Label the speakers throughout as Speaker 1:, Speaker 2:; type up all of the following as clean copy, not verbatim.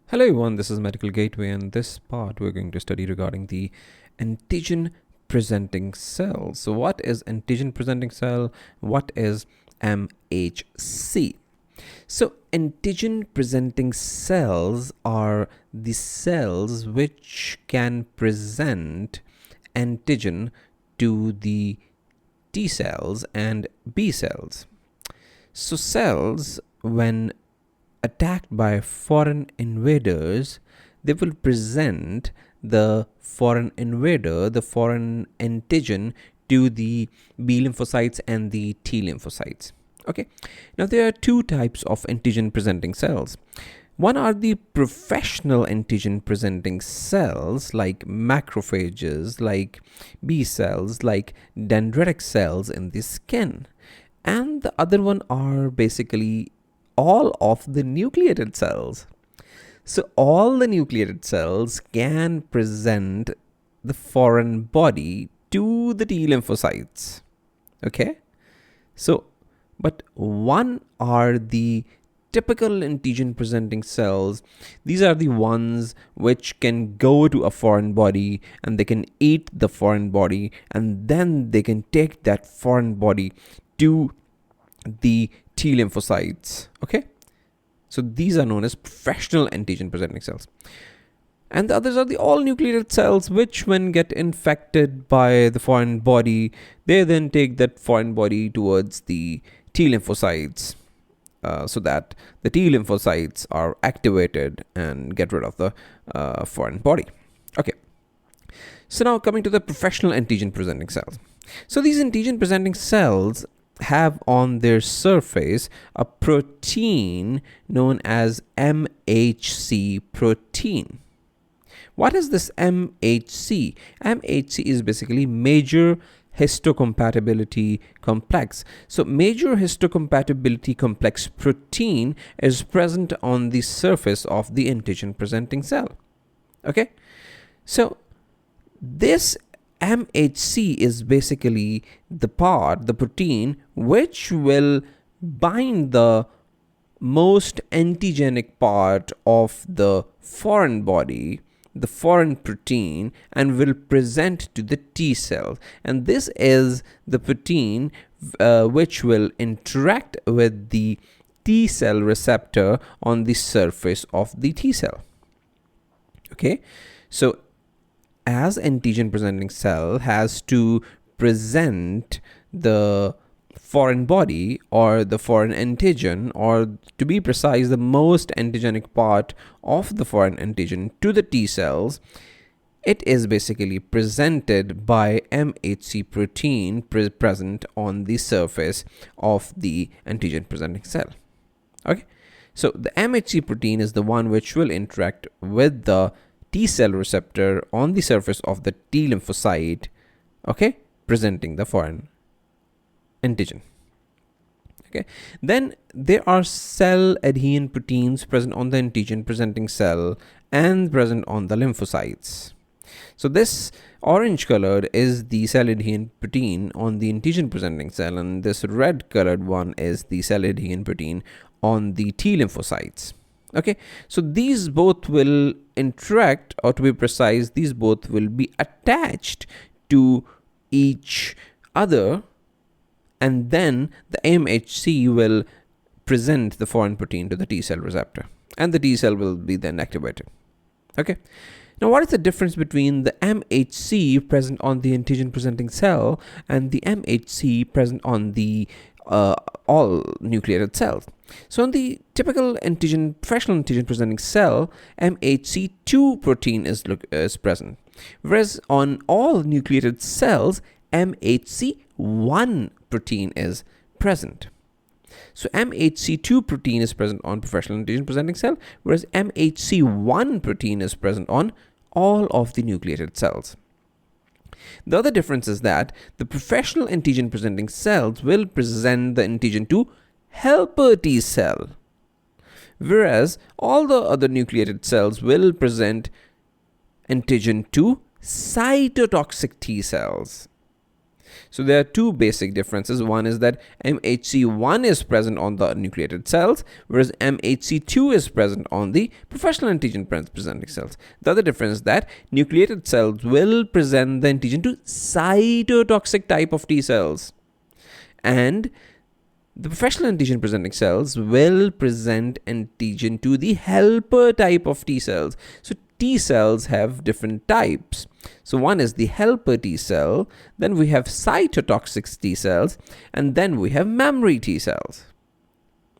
Speaker 1: Hello everyone, this is Medical Gateway, and this part we're going to study regarding the antigen presenting cell. So what is antigen presenting cell? What is MHC? So antigen presenting cells are the cells which can present antigen to the T cells and B cells. So cells, when attacked by foreign invaders, they will present the foreign invader, the foreign antigen, to the B lymphocytes and the T lymphocytes. Okay, now there are two types of antigen presenting cells. One are the professional antigen presenting cells like macrophages, like B cells, like dendritic cells in the skin. And the other one are basically all of the nucleated cells. So all the nucleated cells can present the foreign body to the T lymphocytes. Okay? So, but one are the typical antigen presenting cells. These are the ones which can go to a foreign body and they can eat the foreign body, and then they can take that foreign body to the T lymphocytes. Okay, so these are known as professional antigen presenting cells. And the others are the all nucleated cells, which when get infected by the foreign body, they then take that foreign body towards the T lymphocytes, so that the T lymphocytes are activated and get rid of the foreign body. Okay, so now coming to the professional antigen presenting cells. So these antigen presenting cells have on their surface a protein known as MHC protein. What is this MHC? MHC is basically major histocompatibility complex. So major histocompatibility complex protein is present on the surface of the antigen presenting cell. Okay, so this MHC is basically the protein, which will bind the most antigenic part of the foreign body, the foreign protein, and will present to the T cell. And this is the protein which will interact with the T cell receptor on the surface of the T cell. Okay, so as antigen presenting cell has to present the foreign body or the foreign antigen, or to be precise, the most antigenic part of the foreign antigen to the T cells, it is basically presented by MHC protein present on the surface of the antigen presenting cell. Okay, so the MHC protein is the one which will interact with the T cell receptor on the surface of the T lymphocyte, okay, presenting the foreign antigen. Okay, then there are cell adhesion proteins present on the antigen presenting cell and present on the lymphocytes. So this orange colored is the cell adhesion protein on the antigen presenting cell, and this red colored one is the cell adhesion protein on the T lymphocytes. Okay, so these both will interact, or to be precise, these both will be attached to each other, and then the MHC will present the foreign protein to the T cell receptor, and the T cell will be then activated. Okay, now what is the difference between the MHC present on the antigen presenting cell and the MHC present on the all nucleated cells? So on the typical professional antigen presenting cell, MHC2 protein is present, whereas on all nucleated cells, MHC1 protein is present. So MHC2 protein is present on professional antigen presenting cell, whereas MHC1 protein is present on all of the nucleated cells. The other difference is that the professional antigen presenting cells will present the antigen to helper T cell, whereas all the other nucleated cells will present antigen to cytotoxic T cells. So there are two basic differences. One is that MHC1 is present on the nucleated cells, whereas MHC2 is present on the professional antigen presenting cells. The other difference is that nucleated cells will present the antigen to cytotoxic type of T cells, and the professional antigen presenting cells will present antigen to the helper type of T cells. So T cells have different types. So one is the helper T cell, then we have cytotoxic T cells, and then we have memory T cells.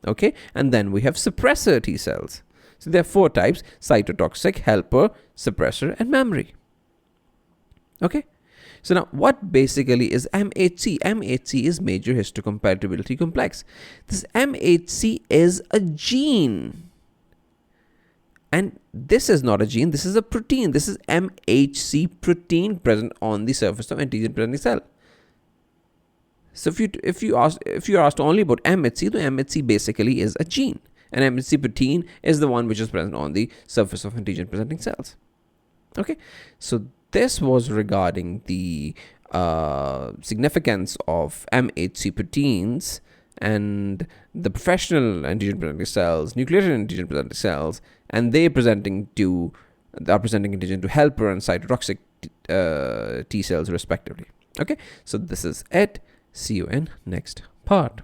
Speaker 1: Okay, and then we have suppressor T cells. So there are four types: cytotoxic, helper, suppressor, and memory. Okay. So now, what basically is MHC? MHC is major histocompatibility complex. This MHC is a gene. And this is not a gene, this is a protein. This is MHC protein present on the surface of antigen presenting cell. So if you're asked only about MHC, the MHC basically is a gene. And MHC protein is the one which is present on the surface of antigen presenting cells. Okay, so this was regarding the significance of MHC proteins and the professional antigen presenting cells, nucleated antigen presenting cells, and they are presenting antigen to helper and cytotoxic T cells respectively. Okay, so this is it. See you in next part.